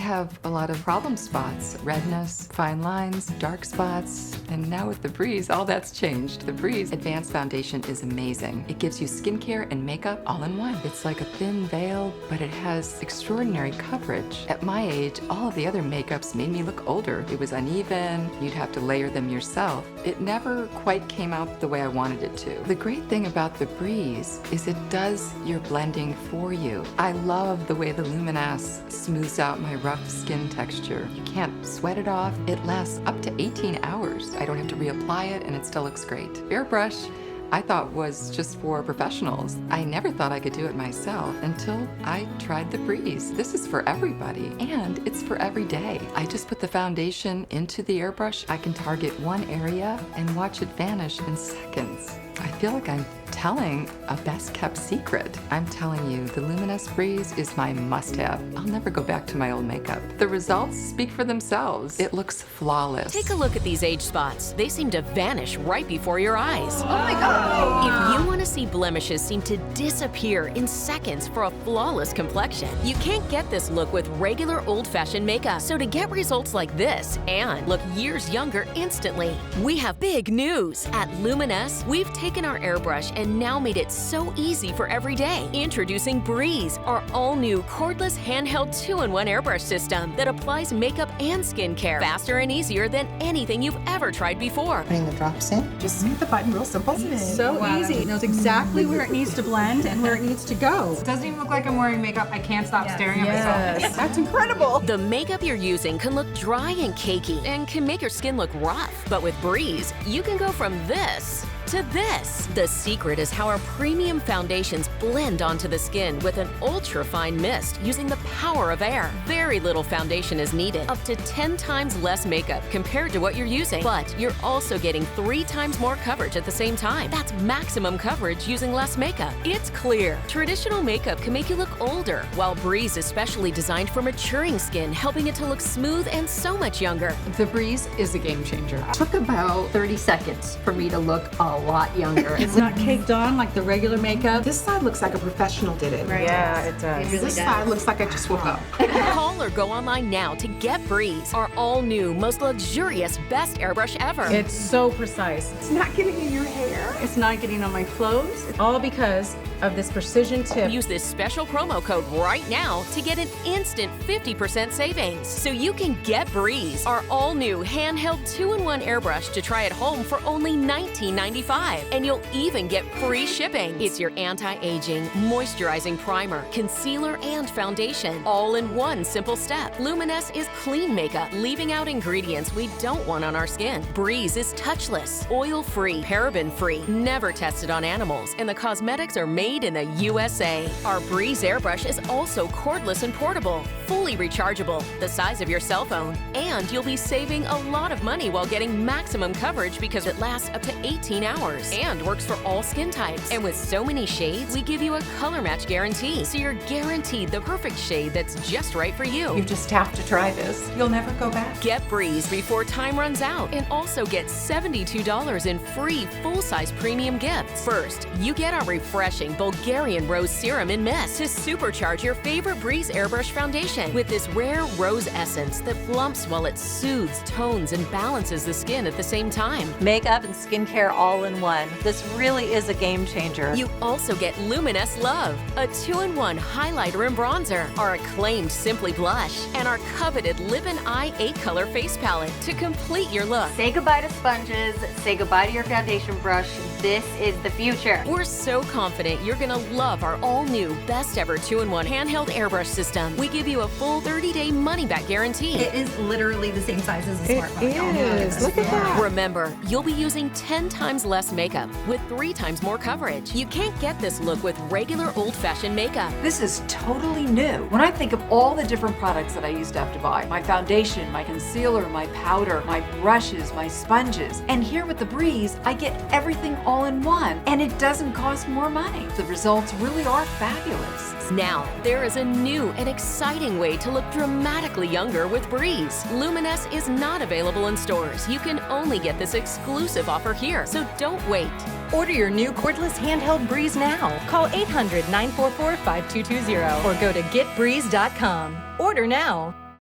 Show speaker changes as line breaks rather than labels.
have a lot of problem spots, redness, fine lines, dark spots, and now with the Breeze, all that's changed. The Breeze Advanced Foundation is amazing. It gives you skincare and makeup all in one. It's like a thin veil, but it has extraordinary coverage. At my age, all of the other makeups made me look older. It was uneven, you'd have to layer them yourself. It never quite came out the way I wanted it to. The great thing about the Breeze is it does your blending for you. I love the way the Luminess smooths out my rough skin texture. You can't sweat it off. It lasts up to 18 hours. I don't have to reapply it and it still looks great. Airbrush, I thought was just for professionals. I never thought I could do it myself until I tried the Breeze. This is for everybody and it's for every day. I just put the foundation into the airbrush. I can target one area and watch it vanish in seconds. I feel like I'm telling a best-kept secret. I'm telling you, the Luminess Breeze is my must-have. I'll never go back to my old makeup. The results speak for themselves. It looks flawless.
Take a look at these age spots. They seem to vanish right before your eyes.
Oh my God!
If you want to see blemishes seem to disappear in seconds for a flawless complexion, you can't get this look with regular old-fashioned makeup. So to get results like this and look years younger instantly, we have big news. At Luminess, we've taken our airbrush and now made it so easy for every day. Introducing Breeze, our all-new cordless handheld 2-in-1 airbrush system that applies makeup and skincare faster and easier than anything you've ever tried before.
Putting the drops in.
Just hit the button real simple.
So easy. It knows exactly where it needs to blend and where it needs to go.
It doesn't even look like I'm wearing makeup. I can't stop staring at myself.
That's incredible.
The makeup you're using can look dry and cakey and can make your skin look rough. But with Breeze, you can go from this to this. The secret is how our premium foundations blend onto the skin with an ultra-fine mist using the power of air. Very little foundation is needed, up to 10 times less makeup compared to what you're using. But you're also getting 3 times more coverage at the same time. That's maximum coverage using less makeup. It's clear. Traditional makeup can make you look older, while Breeze is specially designed for maturing skin, helping it to look smooth and so much younger.
The Breeze is a game changer.
It took about 30 seconds for me to look a lot younger.
It's not caked on like the regular makeup.
This side looks like a professional did it.
Right.
Yeah, it does. This side looks like I just woke up.
Call or go online now to get Breeze, our all-new, most luxurious, best airbrush ever.
It's so precise.
It's not getting in your hair.
It's not getting on my clothes. It's all because of this precision tip.
Use this special promo code right now to get an instant 50% savings. So you can get Breeze, our all-new handheld 2-in-1 airbrush to try at home for only $19.95. And you'll even get free shipping. It's your anti-aging, moisturizing primer, concealer, and foundation, all in one simple step. Luminess is clean makeup, leaving out ingredients we don't want on our skin. Breeze is touchless, oil-free, paraben-free, never tested on animals, and the cosmetics are made in the USA. Our Breeze airbrush is also cordless and portable, fully rechargeable, the size of your cell phone, and you'll be saving a lot of money while getting maximum coverage because it lasts up to 18 hours and works for all skin types. And with so many shades, we give you a color match guarantee, so you're guaranteed the perfect shade that's just right for you.
You just have to try this. You'll never go back.
Get Breeze before time runs out and also get $72 in free full-size premium gifts. First, you get our refreshing Bulgarian Rose Serum in Mist to supercharge your favorite Breeze Airbrush foundation with this rare rose essence that plumps while it soothes, tones, and balances the skin at the same time.
Makeup and skincare all in one. This really is a game changer.
You also get Luminess Love, a 2-in-1 highlighter and bronzer, our acclaimed Simply Blush, and our coveted Lip and Eye 8-color face palette to complete your look.
Say goodbye to sponges, say goodbye to your foundation brush. This is the future.
We're so confident you're gonna love our all-new, best-ever 2-in-1 handheld airbrush system. We give you a full 30-day money-back guarantee.
It is literally the same size as a smartphone.
It is. Look at that.
Remember, you'll be using 10 times less makeup with 3 times more coverage. You can't get this look with regular old-fashioned makeup.
This is totally new. When I think of all the different products that I used to have to buy, my foundation, my concealer, my powder, my brushes, my sponges, and here with the Breeze, I get everything all in one, and it doesn't cost more money. The results really are fabulous.
Now, there is a new and exciting way to look dramatically younger with Breeze. Luminess is not available in stores. You can only get this exclusive offer here, so don't wait.
Order your new cordless handheld Breeze now. Call 800-944-5220 or go to getbreeze.com. Order now.